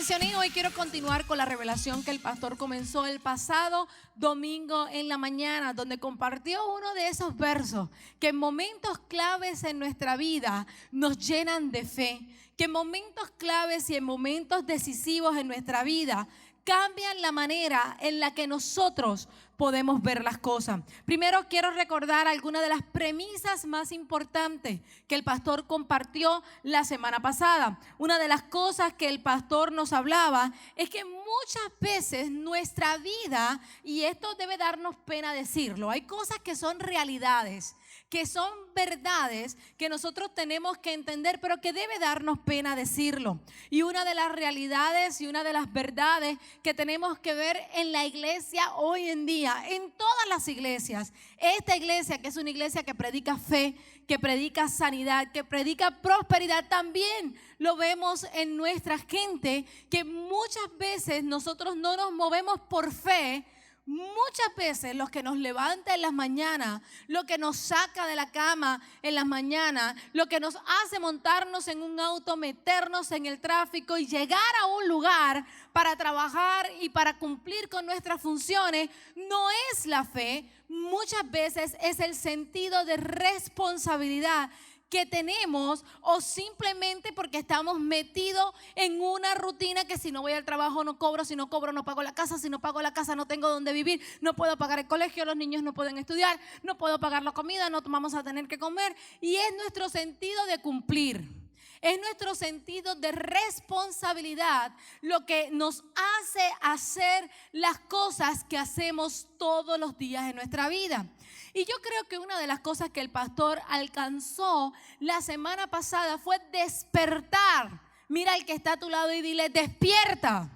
mencioné, hoy quiero continuar con la revelación que el pastor comenzó el pasado domingo en la mañana, donde compartió uno de esos versos que en momentos claves en nuestra vida nos llenan de fe, que en momentos claves y en momentos decisivos en nuestra vida cambian la manera en la que nosotros podemos ver las cosas. Primero quiero recordar algunas de las premisas más importantes que el pastor compartió la semana pasada. Una de las cosas que el pastor nos hablaba es que muchas veces nuestra vida, y esto debe darnos pena decirlo, hay cosas que son realidades, que son verdades que nosotros tenemos que entender, pero que debe darnos pena decirlo. Y una de las realidades y una de las verdades que tenemos que ver en la iglesia hoy en día, en todas las iglesias, esta iglesia que es una iglesia que predica fe, que predica sanidad, que predica prosperidad, también lo vemos en nuestra gente, que muchas veces nosotros no nos movemos por fe. Muchas veces lo que nos levanta en las mañanas, lo que nos saca de la cama en las mañanas, lo que nos hace montarnos en un auto, meternos en el tráfico y llegar a un lugar para trabajar y para cumplir con nuestras funciones, no es la fe. Muchas veces es el sentido de responsabilidad que tenemos, o simplemente porque estamos metidos en una rutina que si no voy al trabajo no cobro, si no cobro no pago la casa, si no pago la casa no tengo dónde vivir, no puedo pagar el colegio, los niños no pueden estudiar, no puedo pagar la comida, no vamos a tener que comer, y es nuestro sentido de cumplir. Es nuestro sentido de responsabilidad lo que nos hace hacer las cosas que hacemos todos los días en nuestra vida. Y yo creo que una de las cosas que el pastor alcanzó la semana pasada fue despertar. Mira al que está a tu lado y dile: despierta.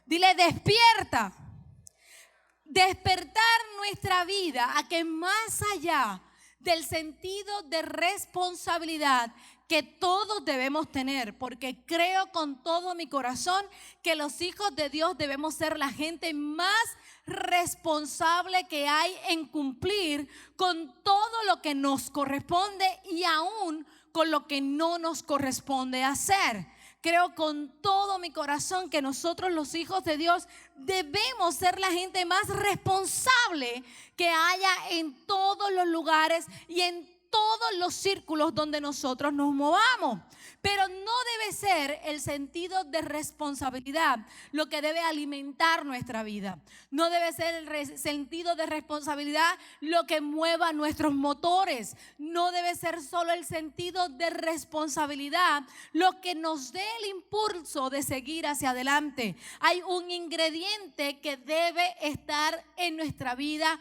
Dile: despierta. Despertar nuestra vida a que más allá del sentido de responsabilidad que todos debemos tener, porque creo con todo mi corazón que los hijos de Dios debemos ser la gente más responsable que hay en cumplir con todo lo que nos corresponde y aún con lo que no nos corresponde hacer. Creo con todo mi corazón que nosotros, los hijos de Dios, debemos ser la gente más responsable que haya en todos los lugares y en todos los círculos donde nosotros nos movamos. Pero no debe ser el sentido de responsabilidad lo que debe alimentar nuestra vida. No debe ser el sentido de responsabilidad lo que mueva nuestros motores. No debe ser solo el sentido de responsabilidad lo que nos dé el impulso de seguir hacia adelante. Hay un ingrediente que debe estar en nuestra vida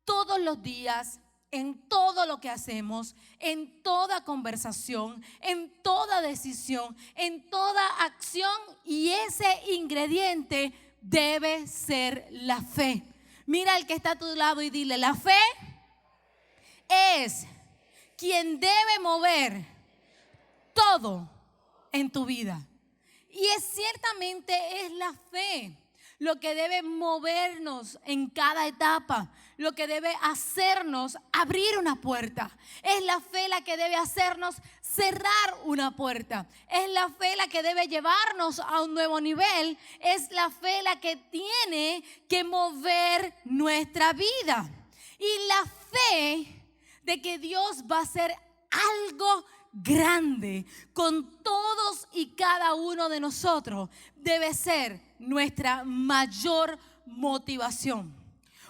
todos los días, en todo lo que hacemos, en toda conversación, en toda decisión, en toda acción, y ese ingrediente debe ser la fe. Mira al que está a tu lado y dile: la fe es quien debe mover todo en tu vida. Y ciertamente es la fe lo que debe movernos en cada etapa, lo que debe hacernos abrir una puerta. Es la fe la que debe hacernos cerrar una puerta. Es la fe la que debe llevarnos a un nuevo nivel. Es la fe la que tiene que mover nuestra vida. Y la fe de que Dios va a hacer algo grande con todos y cada uno de nosotros debe ser nuestra mayor motivación.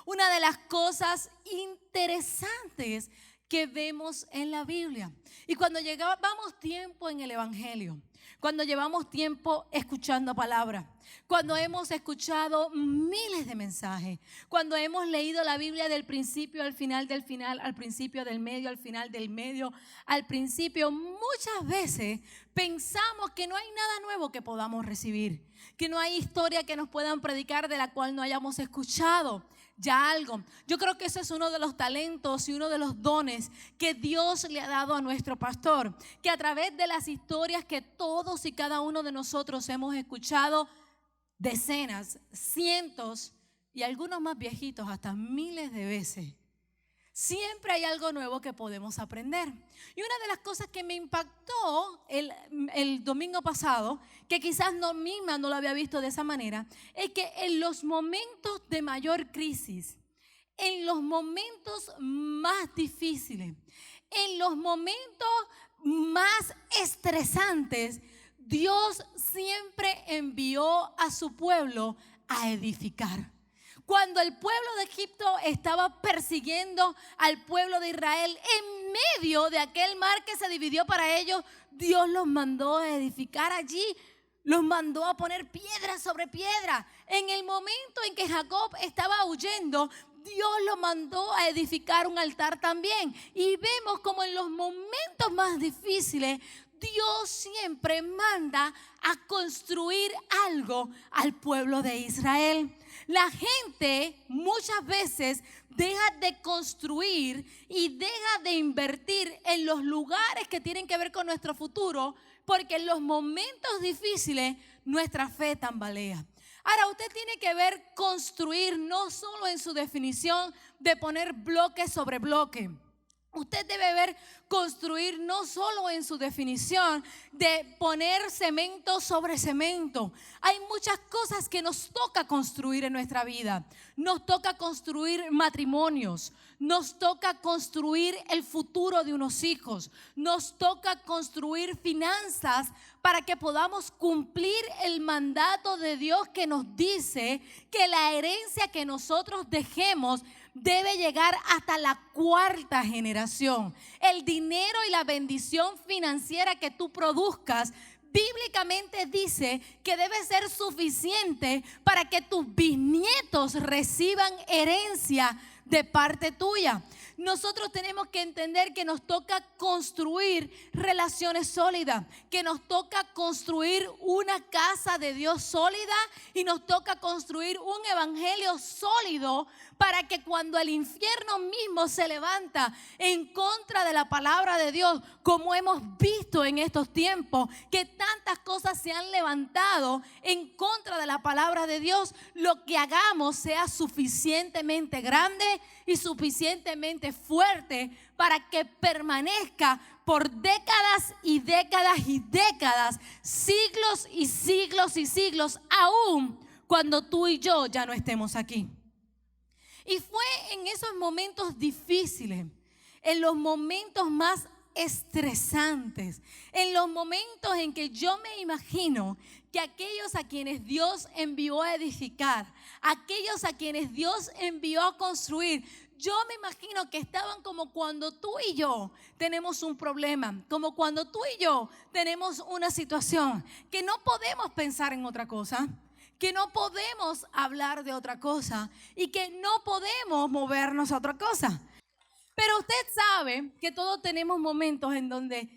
Una de las cosas interesantes que vemos en la Biblia, y cuando llevamos tiempo en el Evangelio, cuando llevamos tiempo escuchando palabra, cuando hemos escuchado miles de mensajes, cuando hemos leído la Biblia del principio al final, del final al principio, del medio al final, del medio al principio, muchas veces pensamos que no hay nada nuevo que podamos recibir, que no hay historia que nos puedan predicar de la cual no hayamos escuchado ya algo. Yo creo que ese es uno de los talentos y uno de los dones que Dios le ha dado a nuestro pastor, que a través de las historias que todos y cada uno de nosotros hemos escuchado decenas, cientos y algunos más viejitos hasta miles de veces, siempre hay algo nuevo que podemos aprender. Y una de las cosas que me impactó el domingo pasado, que quizás no misma no lo había visto de esa manera, es que en los momentos de mayor crisis, en los momentos más difíciles, en los momentos más estresantes, Dios siempre envió a su pueblo a edificar. Cuando el pueblo de Egipto estaba persiguiendo al pueblo de Israel, en medio de aquel mar que se dividió para ellos, Dios los mandó a edificar allí, los mandó a poner piedra sobre piedra. En el momento en que Jacob estaba huyendo, Dios lo mandó a edificar un altar también. Y vemos como en los momentos más difíciles, Dios siempre manda a construir algo al pueblo de Israel. La gente muchas veces deja de construir y deja de invertir en los lugares que tienen que ver con nuestro futuro, porque en los momentos difíciles nuestra fe tambalea. Ahora, usted tiene que ver construir no solo en su definición de poner bloque sobre bloque. Usted debe ver construir no solo en su definición de poner cemento sobre cemento. Hay muchas cosas que nos toca construir en nuestra vida. Nos toca construir matrimonios, nos toca construir el futuro de unos hijos, nos toca construir finanzas para que podamos cumplir el mandato de Dios que nos dice que la herencia que nosotros dejemos debe llegar hasta la cuarta generación. El dinero y la bendición financiera que tú produzcas, bíblicamente dice que debe ser suficiente para que tus bisnietos reciban herencia de parte tuya. Nosotros tenemos que entender que nos toca construir relaciones sólidas, que nos toca construir una casa de Dios sólida y nos toca construir un evangelio sólido para que cuando el infierno mismo se levanta en contra de la palabra de Dios, como hemos visto en estos tiempos, que tantas cosas se han levantado en contra de la palabra de Dios, lo que hagamos sea suficientemente grande y suficientemente fuerte para que permanezca por décadas y décadas y décadas, siglos y siglos y siglos, aún cuando tú y yo ya no estemos aquí. Y fue en esos momentos difíciles, en los momentos más estresantes, en los momentos en que yo me imagino que aquellos a quienes Dios envió a edificar, aquellos a quienes Dios envió a construir, yo me imagino que estaban como cuando tú y yo tenemos un problema, como cuando tú y yo tenemos una situación que no podemos pensar en otra cosa, que no podemos hablar de otra cosa y que no podemos movernos a otra cosa. Pero usted sabe que todos tenemos momentos en donde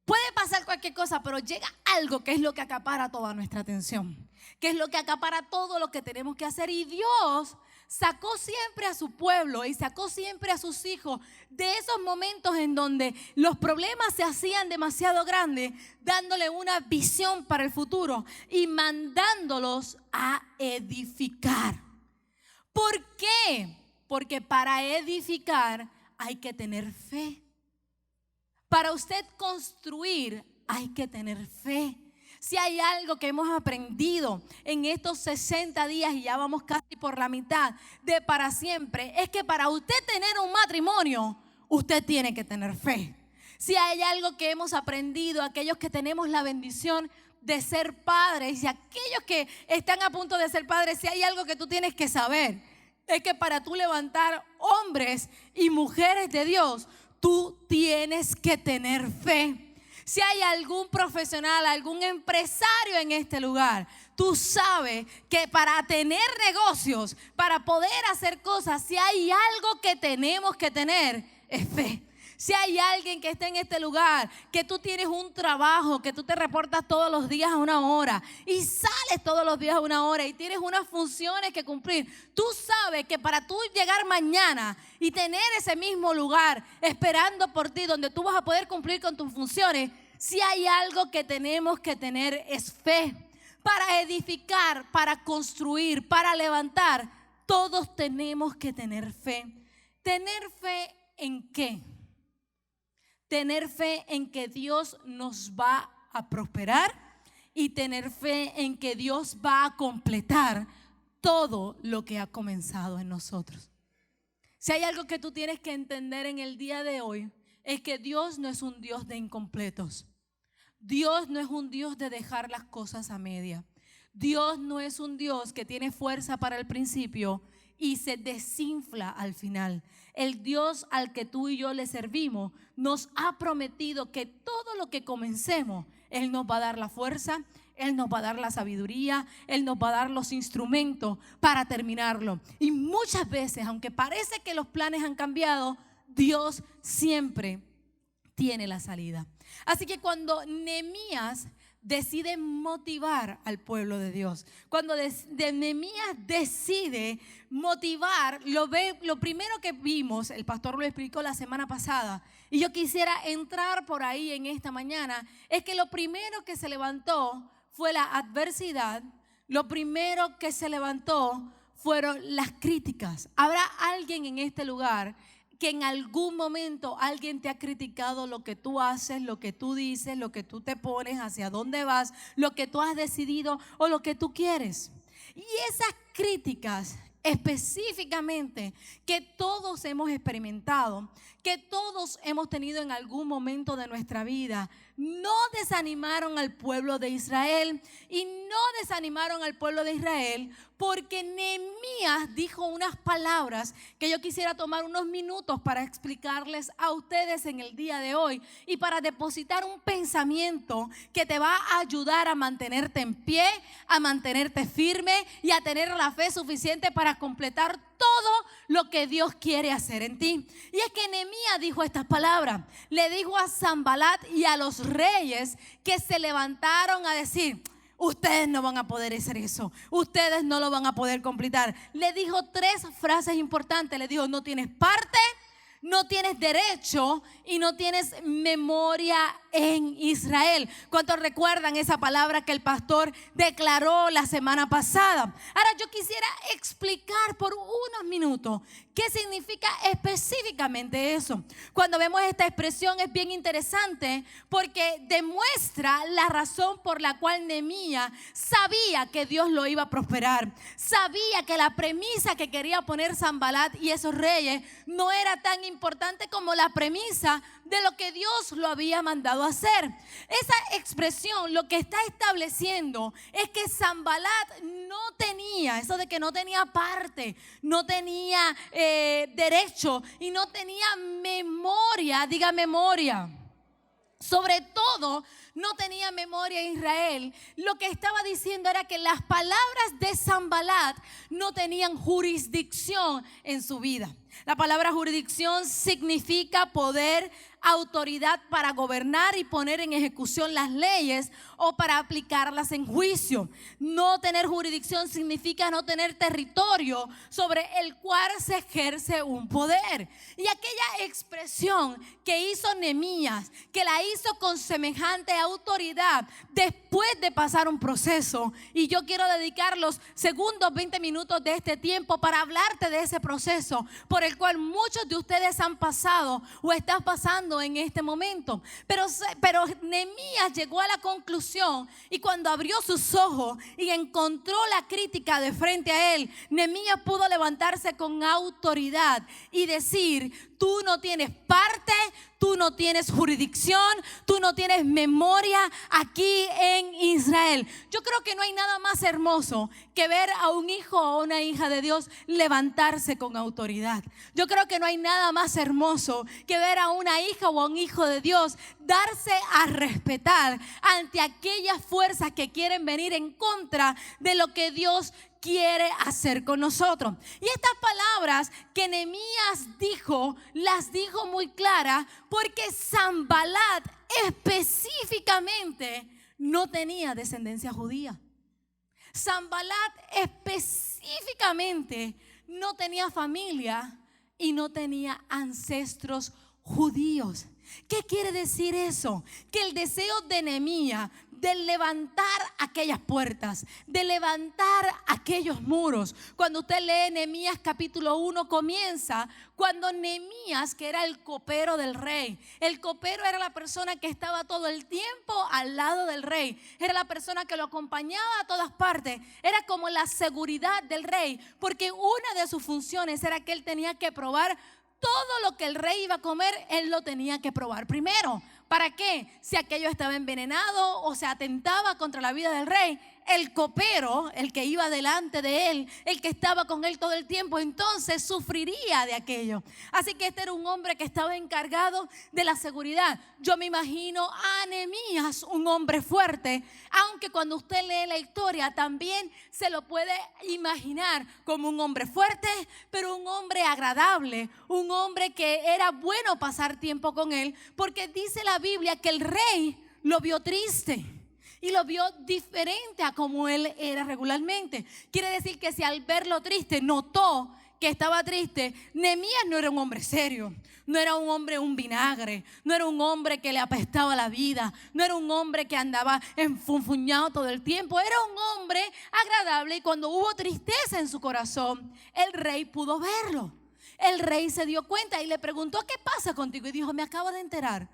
puede pasar cualquier cosa, pero llega algo que es lo que acapara toda nuestra atención, que es lo que acapara todo lo que tenemos que hacer. Y Dios sacó siempre a su pueblo y sacó siempre a sus hijos de esos momentos en donde los problemas se hacían demasiado grandes, dándole una visión para el futuro y mandándolos a edificar. ¿Por qué? Porque para edificar hay que tener fe. Para usted construir hay que tener fe. Si hay algo que hemos aprendido en estos 60 días y ya vamos casi por la mitad de para siempre, es que para usted tener un matrimonio, usted tiene que tener fe. Si hay algo que hemos aprendido, aquellos que tenemos la bendición de ser padres y aquellos que están a punto de ser padres, si hay algo que tú tienes que saber, es que para tú levantar hombres y mujeres de Dios, tú tienes que tener fe. Si hay algún profesional, algún empresario en este lugar, tú sabes que para tener negocios, para poder hacer cosas, si hay algo que tenemos que tener, es fe. Si hay alguien que esté en este lugar, que tú tienes un trabajo, que tú te reportas todos los días a una hora y sales todos los días a una hora y tienes unas funciones que cumplir, tú sabes que para tú llegar mañana y tener ese mismo lugar esperando por ti, donde tú vas a poder cumplir con tus funciones, si hay algo que tenemos que tener es fe. Para edificar, para construir, para levantar, todos tenemos que tener fe. Tener fe en qué? Tener fe en que Dios nos va a prosperar y tener fe en que Dios va a completar todo lo que ha comenzado en nosotros. Si hay algo que tú tienes que entender en el día de hoy, es que Dios no es un Dios de incompletos. Dios no es un Dios de dejar las cosas a media. Dios no es un Dios que tiene fuerza para el principio y se desinfla al final. El Dios al que tú y yo le servimos nos ha prometido que todo lo que comencemos, Él nos va a dar la fuerza, Él nos va a dar la sabiduría, Él nos va a dar los instrumentos para terminarlo. Y muchas veces, aunque parece que los planes han cambiado, Dios siempre tiene la salida. Así que cuando Nehemías decide motivar al pueblo de Dios, cuando Nehemías decide motivar, lo primero que vimos, el pastor lo explicó la semana pasada, y yo quisiera entrar por ahí en esta mañana, es que lo primero que se levantó fue la adversidad, lo primero que se levantó fueron las críticas. ¿Habrá alguien en este lugar que en algún momento alguien te ha criticado lo que tú haces, lo que tú dices, lo que tú te pones, hacia dónde vas, lo que tú has decidido o lo que tú quieres? Y esas críticas específicamente que todos hemos experimentado, que todos hemos tenido en algún momento de nuestra vida, no desanimaron al pueblo de Israel y no desanimaron al pueblo de Israel porque Nehemías dijo unas palabras que yo quisiera tomar unos minutos para explicarles a ustedes en el día de hoy y para depositar un pensamiento que te va a ayudar a mantenerte en pie, a mantenerte firme y a tener la fe suficiente para completar todo lo que Dios quiere hacer en ti. Y es que Nehemías dijo estas palabras, le dijo a Sanbalat y a los reyes que se levantaron a decir: ustedes no van a poder hacer eso, ustedes no lo van a poder completar. Le dijo tres frases importantes, le dijo: no tienes parte, no tienes derecho y no tienes memoria en Israel. ¿Cuántos recuerdan esa palabra que el pastor declaró la semana pasada? Ahora yo quisiera explicar por unos minutos qué significa específicamente eso. Cuando vemos esta expresión es bien interesante porque demuestra la razón por la cual Nehemías sabía que Dios lo iba a prosperar. Sabía que la premisa que quería poner Sanbalat y esos reyes no era tan importante como la premisa de lo que Dios lo había mandado a hacer. Esa expresión lo que está estableciendo es que Sanbalat no tenía, eso de que no tenía parte, no tenía derecho y no tenía memoria, diga memoria. Sobre todo, no tenía memoria Israel. Lo que estaba diciendo era que las palabras de Sanbalat no tenían jurisdicción en su vida. La palabra jurisdicción significa poder, autoridad para gobernar y poner en ejecución las leyes o para aplicarlas en juicio. No tener jurisdicción significa no tener territorio sobre el cual se ejerce un poder. Y aquella expresión que hizo Nehemías, que la hizo con semejante autoridad después de pasar un proceso, y yo quiero dedicar los segundos 20 minutos de este tiempo para hablarte de ese proceso por el cual muchos de ustedes han pasado o están pasando en este momento. Pero Nehemías llegó a la conclusión, y cuando abrió sus ojos y encontró la crítica de frente a él, Nehemías pudo levantarse con autoridad y decir: tú no tienes parte, tú no tienes jurisdicción, tú no tienes memoria aquí en Israel. Yo creo que no hay nada más hermoso que ver a un hijo o una hija de Dios levantarse con autoridad. Yo creo que no hay nada más hermoso que ver a una hija o a un hijo de Dios darse a respetar ante aquellas fuerzas que quieren venir en contra de lo que Dios quiere hacer con nosotros. Y estas palabras que Nehemías dijo, las dijo muy claras porque Sanbalat específicamente no tenía descendencia judía. Sanbalat específicamente no tenía familia y no tenía ancestros judíos. ¿Qué quiere decir eso? Que el deseo de Nehemías de levantar aquellas puertas, de levantar aquellos muros. Cuando usted lee Nehemías capítulo 1, comienza cuando Nehemías, que era el copero del rey, el copero era la persona que estaba todo el tiempo al lado del rey, era la persona que lo acompañaba a todas partes, era como la seguridad del rey, porque una de sus funciones era que él tenía que probar todo lo que el rey iba a comer. Él lo tenía que probar primero. ¿Para qué? Si aquello estaba envenenado o se atentaba contra la vida del rey, el copero, el que iba delante de él, el que estaba con él todo el tiempo, entonces sufriría de aquello. Así que este era un hombre que estaba encargado de la seguridad. Yo me imagino a Nehemías, un hombre fuerte, aunque cuando usted lee la historia también se lo puede imaginar como un hombre fuerte, pero un hombre agradable, un hombre que era bueno pasar tiempo con él, porque dice la Biblia que el rey lo vio triste y lo vio diferente a como él era regularmente. Quiere decir que si al verlo triste notó que estaba triste, Nehemías no era un hombre serio, no era un hombre un vinagre, no era un hombre que le apestaba la vida, no era un hombre que andaba enfunfuñado todo el tiempo, era un hombre agradable. Y cuando hubo tristeza en su corazón, el rey pudo verlo. El rey se dio cuenta y le preguntó: ¿qué pasa contigo? Y dijo: me acabo de enterar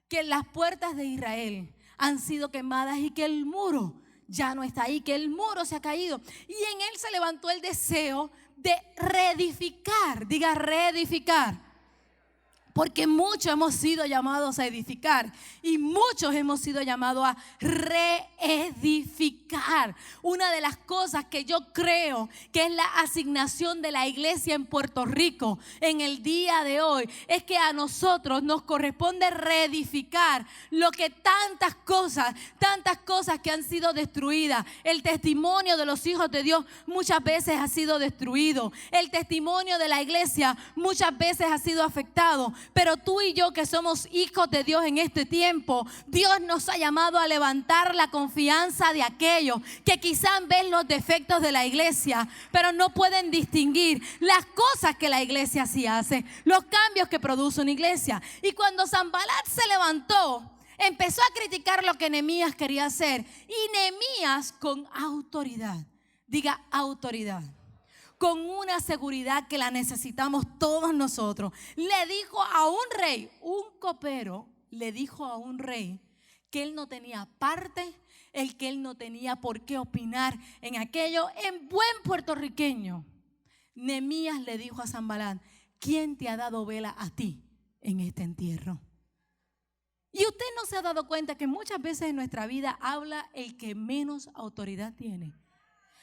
que las puertas de Israel han sido quemadas y que el muro ya no está ahí, que el muro se ha caído. Y en él se levantó el deseo de reedificar. Diga: reedificar. Porque muchos hemos sido llamados a edificar y muchos hemos sido llamados a reedificar. Una de las cosas que yo creo que es la asignación de la iglesia en Puerto Rico en el día de hoy es que a nosotros nos corresponde reedificar lo que tantas cosas que han sido destruidas. El testimonio de los hijos de Dios muchas veces ha sido destruido. El testimonio de la iglesia muchas veces ha sido afectado. Pero tú y yo, que somos hijos de Dios en este tiempo, Dios nos ha llamado a levantar la confianza de aquellos que quizás ven los defectos de la iglesia, pero no pueden distinguir las cosas que la iglesia sí hace, los cambios que produce una iglesia. Y cuando Sanbalat se levantó, empezó a criticar lo que Nehemías quería hacer. Y Nehemías, con autoridad, diga autoridad, con una seguridad que la necesitamos todos nosotros, le dijo a un rey, un copero, le dijo a un rey que él no tenía parte, que él no tenía por qué opinar en aquello. En buen puertorriqueño, Nehemías le dijo a Sanbalat: ¿quién te ha dado vela a ti en este entierro? Y usted no se ha dado cuenta que muchas veces en nuestra vida habla el que menos autoridad tiene.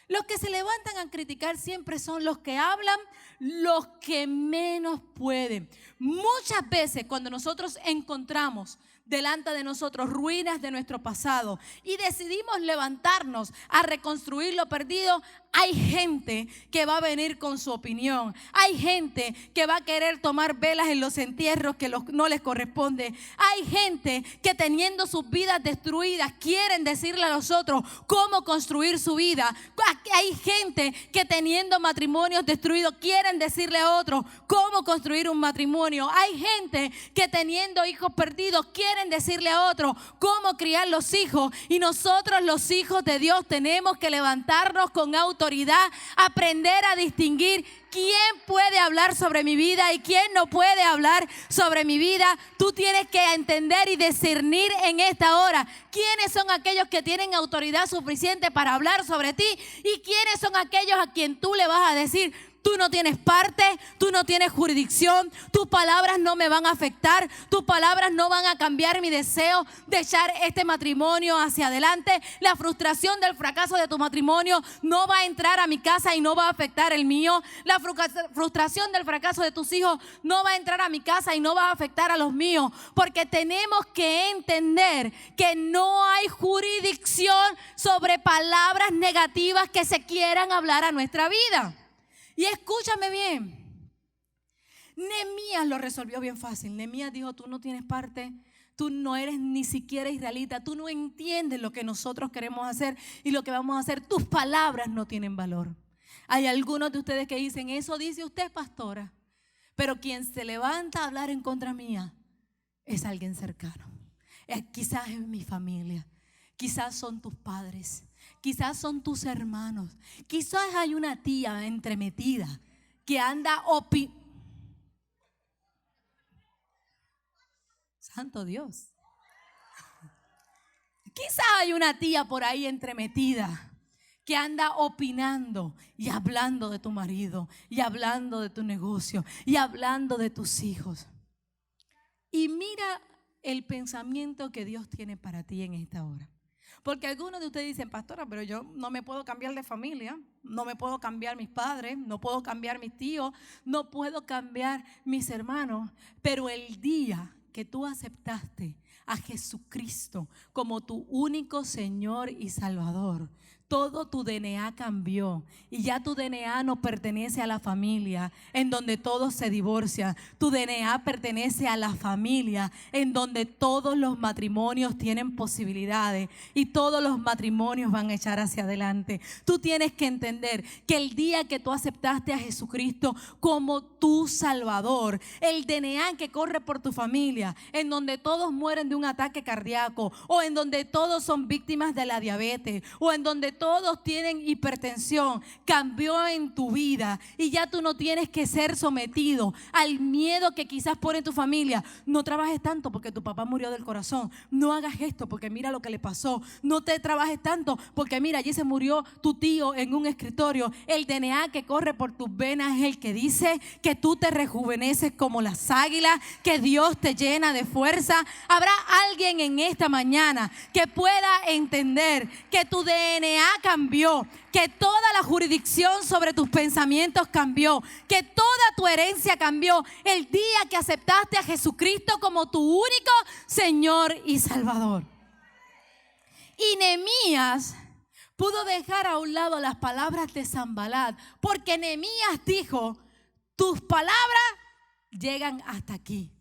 Los que se levantan a criticar siempre son los que hablan, los que menos pueden. Muchas veces cuando nosotros encontramos delante de nosotros ruinas de nuestro pasado y decidimos levantarnos a reconstruir lo perdido, hay gente que va a venir con su opinión. Hay gente que va a querer tomar velas en los entierros que no les corresponde. Hay gente que, teniendo sus vidas destruidas, quieren decirle a los otros cómo construir su vida. Hay gente que, teniendo matrimonios destruidos, quieren decirle a otros cómo construir un matrimonio. Hay gente que, teniendo hijos perdidos, quieren decirle a otros cómo criar los hijos. Y nosotros, los hijos de Dios, tenemos que levantarnos con autoridad, aprender a distinguir quién puede hablar sobre mi vida y quién no puede hablar sobre mi vida. Tú tienes que entender y discernir en esta hora quiénes son aquellos que tienen autoridad suficiente para hablar sobre ti y quiénes son aquellos a quien tú le vas a decir: tú no tienes parte, tú no tienes jurisdicción, tus palabras no me van a afectar, tus palabras no van a cambiar mi deseo de echar este matrimonio hacia adelante. La frustración del fracaso de tu matrimonio no va a entrar a mi casa y no va a afectar el mío. La frustración del fracaso de tus hijos no va a entrar a mi casa y no va a afectar a los míos. Porque tenemos que entender que no hay jurisdicción sobre palabras negativas que se quieran hablar a nuestra vida. Y escúchame bien, Nehemías lo resolvió bien fácil. Nehemías dijo: tú no tienes parte, tú no eres ni siquiera israelita, tú no entiendes lo que nosotros queremos hacer y lo que vamos a hacer, tus palabras no tienen valor. Hay algunos de ustedes que dicen: eso dice usted, pastora, pero quien se levanta a hablar en contra mía es alguien cercano, quizás es mi familia. Quizás son tus padres, quizás son tus hermanos, quizás hay una tía entremetida que anda Santo Dios. Quizás hay una tía por ahí entremetida que anda opinando y hablando de tu marido, y hablando de tu negocio, y hablando de tus hijos. Y mira el pensamiento que Dios tiene para ti en esta hora. Porque algunos de ustedes dicen: pastora, pero yo no me puedo cambiar de familia, no me puedo cambiar mis padres, no puedo cambiar mis tíos, no puedo cambiar mis hermanos. Pero el día que tú aceptaste a Jesucristo como tu único Señor y Salvador, todo tu DNA cambió y ya tu DNA no pertenece a la familia en donde todos se divorcian. Tu DNA pertenece a la familia en donde todos los matrimonios tienen posibilidades y todos los matrimonios van a echar hacia adelante. Tú tienes que entender que el día que tú aceptaste a Jesucristo como tu Salvador, el DNA que corre por tu familia, en donde todos mueren de un ataque cardíaco, o en donde todos son víctimas de la diabetes, o en donde todos tienen hipertensión, cambió en tu vida y ya tú no tienes que ser sometido al miedo que quizás pone tu familia. No trabajes tanto porque tu papá murió del corazón. No hagas esto porque mira lo que le pasó. No te trabajes tanto porque mira, allí se murió tu tío en un escritorio. El DNA que corre por tus venas es el que dice que tú te rejuveneces como las águilas, que Dios te llena de fuerza. Habrá alguien en esta mañana que pueda entender que tu DNA cambió, que toda la jurisdicción sobre tus pensamientos cambió, que toda tu herencia cambió el día que aceptaste a Jesucristo como tu único Señor y Salvador. Y Nehemías pudo dejar a un lado las palabras de Sanbalat, porque Nehemías dijo: tus palabras llegan hasta aquí.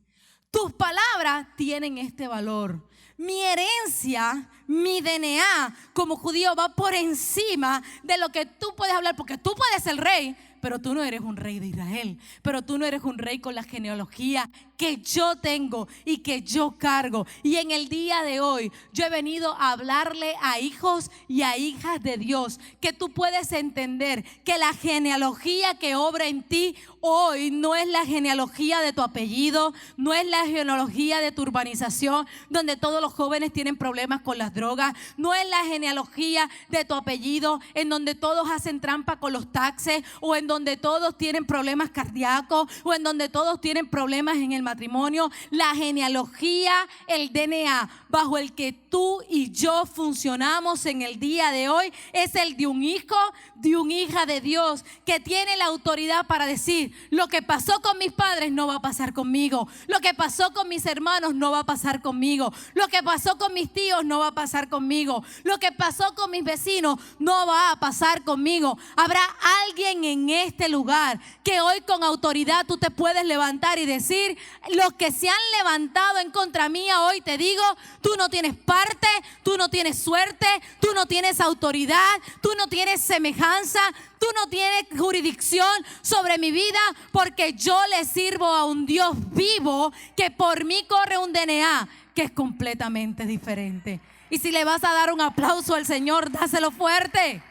Tus palabras tienen este valor. Mi herencia, mi DNA como judío va por encima de lo que tú puedes hablar, porque tú puedes ser rey, pero tú no eres un rey de Israel, pero tú no eres un rey con la genealogía que yo tengo y que yo cargo. Y en el día de hoy yo he venido a hablarle a hijos y a hijas de Dios que tú puedes entender que la genealogía que obra en ti hoy no es la genealogía de tu apellido, no es la genealogía de tu urbanización donde todos los jóvenes tienen problemas con las drogas, no es la genealogía de tu apellido en donde todos hacen trampa con los taxes, o en donde todos tienen problemas cardíacos, o en donde todos tienen problemas en el matrimonio. La genealogía, el DNA bajo el que tú y yo funcionamos en el día de hoy es el de un hijo, de una hija de Dios que tiene la autoridad para decir: lo que pasó con mis padres no va a pasar conmigo, lo que pasó con mis hermanos no va a pasar conmigo, lo que pasó con mis tíos no va a pasar conmigo, lo que pasó con mis vecinos no va a pasar conmigo. Habrá alguien en este lugar que hoy con autoridad tú te puedes levantar y decir: los que se han levantado en contra mía, hoy te digo, tú no tienes parte, tú no tienes suerte, tú no tienes autoridad, tú no tienes semejanza, tú no tienes jurisdicción sobre mi vida, porque yo le sirvo a un Dios vivo que por mí corre un DNA que es completamente diferente. Y si le vas a dar un aplauso al Señor, dáselo fuerte.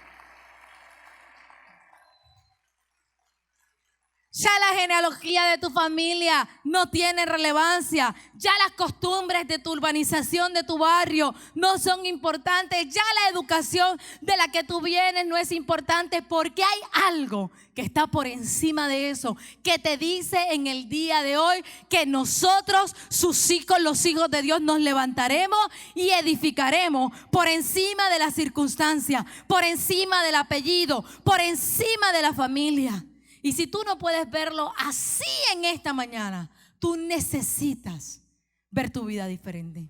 Ya la genealogía de tu familia no tiene relevancia. Ya las costumbres de tu urbanización, de tu barrio, no son importantes. Ya la educación de la que tú vienes no es importante, porque hay algo que está por encima de eso, que te dice en el día de hoy que nosotros, sus hijos, los hijos de Dios, nos levantaremos y edificaremos por encima de las circunstancias, por encima del apellido, por encima de la familia. Y si tú no puedes verlo así en esta mañana, tú necesitas ver tu vida diferente.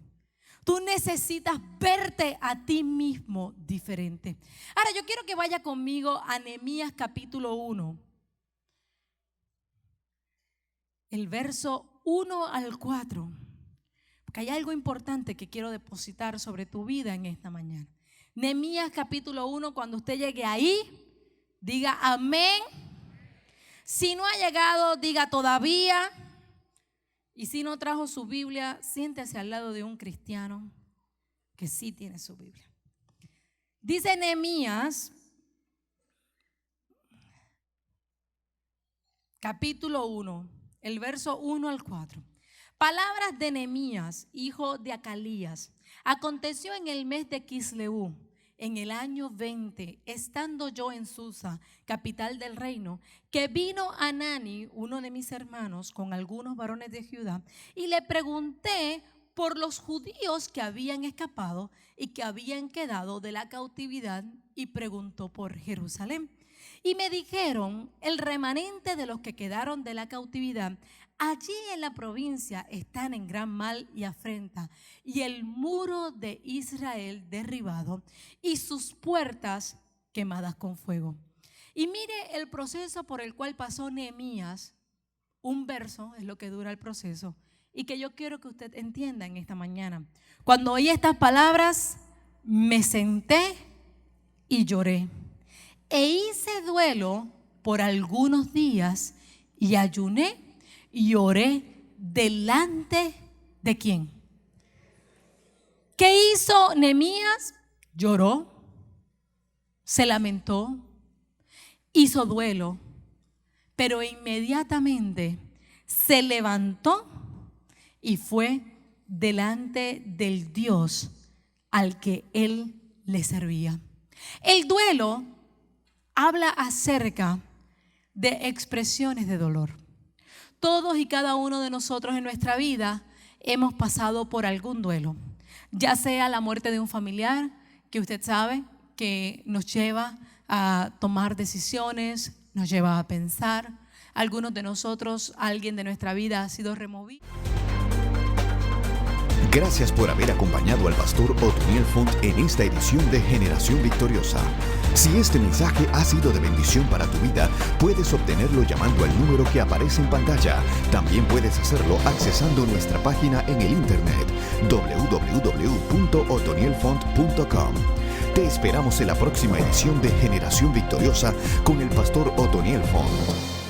Tú necesitas verte a ti mismo diferente. Ahora yo quiero que vaya conmigo a Nehemías capítulo 1. El verso 1 al 4. Porque hay algo importante que quiero depositar sobre tu vida en esta mañana. Nehemías capítulo 1, cuando usted llegue ahí, diga amén. Si no ha llegado, diga todavía. Y si no trajo su Biblia, siéntese al lado de un cristiano que sí tiene su Biblia. Dice Nehemías, capítulo 1, el verso 1 al 4. Palabras de Nehemías, hijo de Acalías. Aconteció en el mes de Quisleu, en el año 20, estando yo en Susa, capital del reino, que vino Hanani, uno de mis hermanos, con algunos varones de Judá, y le pregunté por los judíos que habían escapado y que habían quedado de la cautividad, y preguntó por Jerusalén. Y me dijeron, el remanente de los que quedaron de la cautividad, allí en la provincia están en gran mal y afrenta, y el muro de Israel derribado, y sus puertas quemadas con fuego. Y mire el proceso por el cual pasó Nehemías. Un verso es lo que dura el proceso, y que yo quiero que usted entienda en esta mañana. Cuando oí estas palabras, me senté y lloré, e hice duelo por algunos días, y ayuné y oré delante de ¿quién? ¿Qué hizo Nehemías? Lloró, se lamentó, hizo duelo, pero inmediatamente se levantó y fue delante del Dios al que él le servía. El duelo habla acerca de expresiones de dolor. Todos y cada uno de nosotros en nuestra vida hemos pasado por algún duelo, ya sea la muerte de un familiar, que usted sabe que nos lleva a tomar decisiones, nos lleva a pensar. Algunos de nosotros, alguien de nuestra vida ha sido removido. Gracias por haber acompañado al pastor Otoniel Font en esta edición de Generación Victoriosa. Si este mensaje ha sido de bendición para tu vida, puedes obtenerlo llamando al número que aparece en pantalla. También puedes hacerlo accesando nuestra página en el internet www.otonielfont.com. Te esperamos en la próxima edición de Generación Victoriosa con el pastor Otoniel Font.